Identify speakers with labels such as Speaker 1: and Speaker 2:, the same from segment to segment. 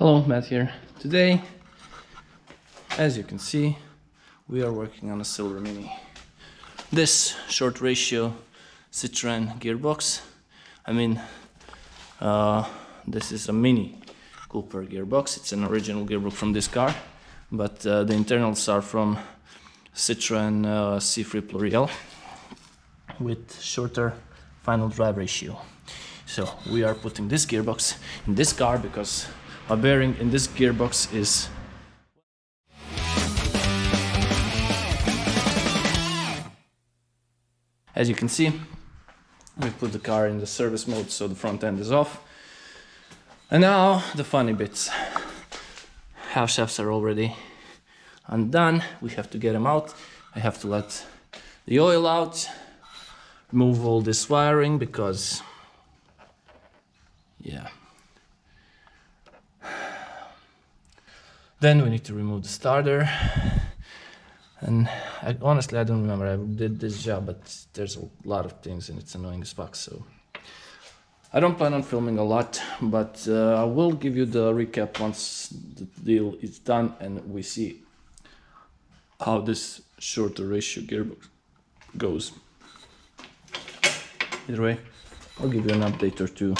Speaker 1: Hello, Matt here. Today, as you can see, we are working on a Silver Mini. This short ratio Citroen gearbox, this is a Mini Cooper gearbox. It's an original gearbox from this car, but the internals are from Citroen C3 Pluriel with shorter final drive ratio. So we are putting this gearbox in this car because a bearing in this gearbox is as you can see. We put the car in the service mode, so the front end is off. And now the funny bits. Half shafts are already undone. We have to get them out. I have to let the oil out, remove all this wiring because then we need to remove the starter. And honestly, I don't remember. I did this job, but there's a lot of things and it's annoying as fuck. So I don't plan on filming a lot, but I will give you the recap once the deal is done and we see how this shorter ratio gearbox goes. Either way, I'll give you an update or two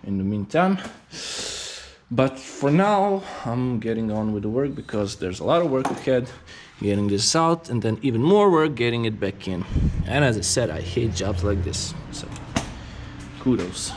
Speaker 1: in the meantime. But for now, I'm getting on with the work because there's a lot of work ahead, getting this out, and then even more work getting it back in. And as I said, I hate jobs like this, so kudos.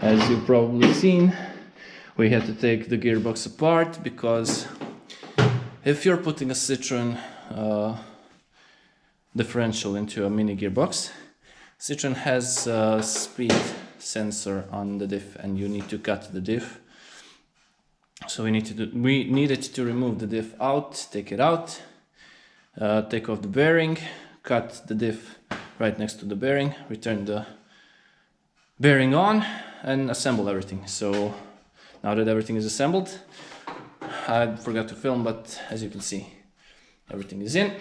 Speaker 1: As you've probably seen, we had to take the gearbox apart, because if you're putting a Citroen differential into a mini gearbox, Citroen has a speed sensor on the diff, and you need to cut the diff. So we needed to remove the diff out, take it out, take off the bearing, cut the diff right next to the bearing, return the bearing on, and assemble everything. So now that everything is assembled, I forgot to film, but as you can see, everything is in.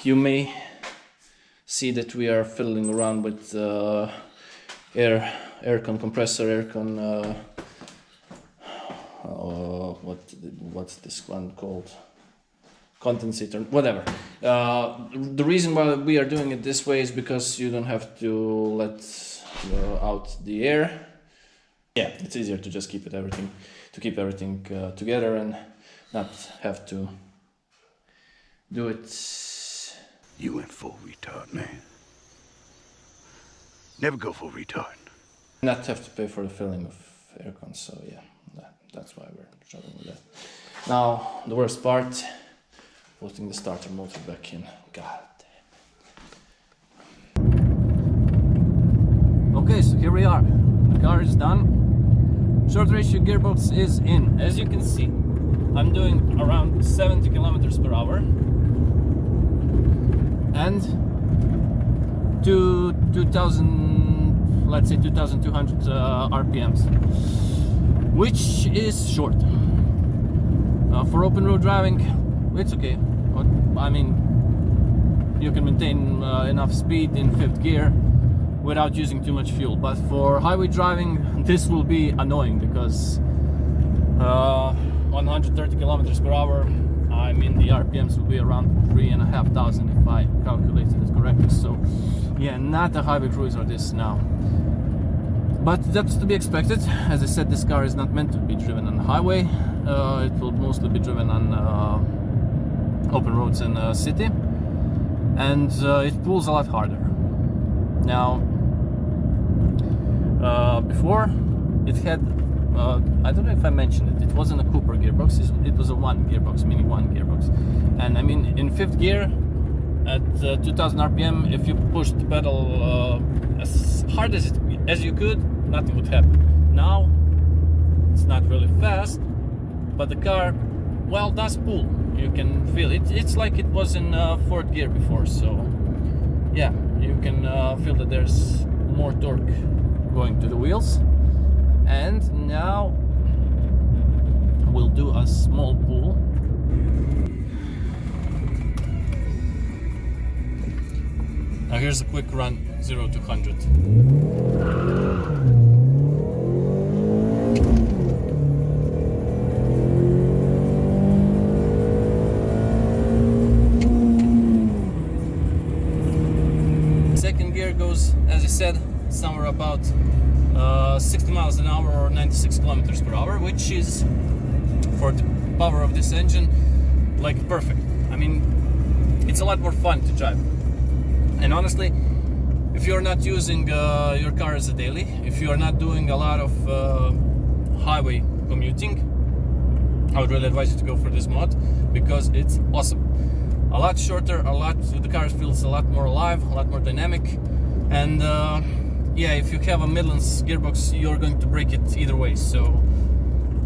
Speaker 1: You may see that we are fiddling around with aircon compressor, aircon what's this one called, condensator, whatever. The reason why we are doing it this way is because you don't have to let out the air. Yeah, it's easier to just keep everything together and not have to do it.
Speaker 2: You went full retard, man. Never go full retard.
Speaker 1: Not have to pay for the filling of aircon, so yeah, that's why we're struggling with that. Now, the worst part, putting the starter motor back in. God damn. Okay, so here we are. The car is done. Short ratio gearbox is in. As you can see, I'm doing around 70 kilometers per hour and to 2000, let's say 2200 RPMs, which is short. For open road driving, it's okay. I mean, you can maintain enough speed in fifth gear without using too much fuel, but for highway driving this will be annoying, because 130 kilometers per hour, I mean, the RPMs will be around 3,500 if I calculated it correctly. So yeah, not a highway cruiser this now, but that's to be expected. As I said, this car is not meant to be driven on the highway. It will mostly be driven on open roads in the city, and it pulls a lot harder. Now, before it had, I don't know if I mentioned it, it wasn't a Cooper gearbox, it was a Mini 1 gearbox. And I mean, in fifth gear at 2000 RPM, if you pushed the pedal as hard as you could, nothing would happen. Now, it's not really fast, but the car, well, does pull. You can feel it. It's like it was in fourth gear before, so yeah, you can feel that there's more torque going to the wheels. And now we'll do a small pull. Now here's a quick run, 0 to 100. Goes, as I said, somewhere about 60 miles an hour or 96 kilometers per hour, which is, for the power of this engine, like perfect. I mean, it's a lot more fun to drive. And honestly, if you're not using your car as a daily, if you are not doing a lot of highway commuting, I would really advise you to go for this mod, because it's awesome. A lot shorter, the car feels a lot more alive, a lot more dynamic. And yeah, if you have a Midlands gearbox, you're going to break it either way. So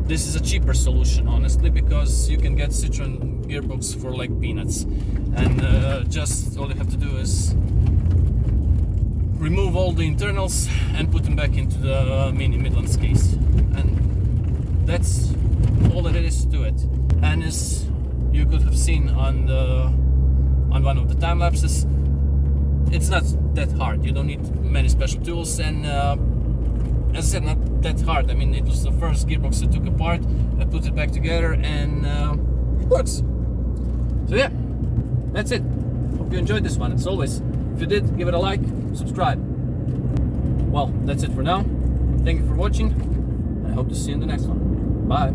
Speaker 1: this is a cheaper solution, honestly, because you can get Citroen gearbox for like peanuts. And just all you have to do is remove all the internals and put them back into the mini Midlands case. And that's all that it is to it. And as you could have seen on one of the time lapses, it's not that hard. You don't need many special tools, and as I said, not that hard. I mean, it was the first gearbox I took apart, I put it back together, and it works. So yeah, that's it. Hope you enjoyed this one. As always, if you did, give it a like, subscribe. Well, that's it for now. Thank you for watching. I hope to see you in the next one. Bye.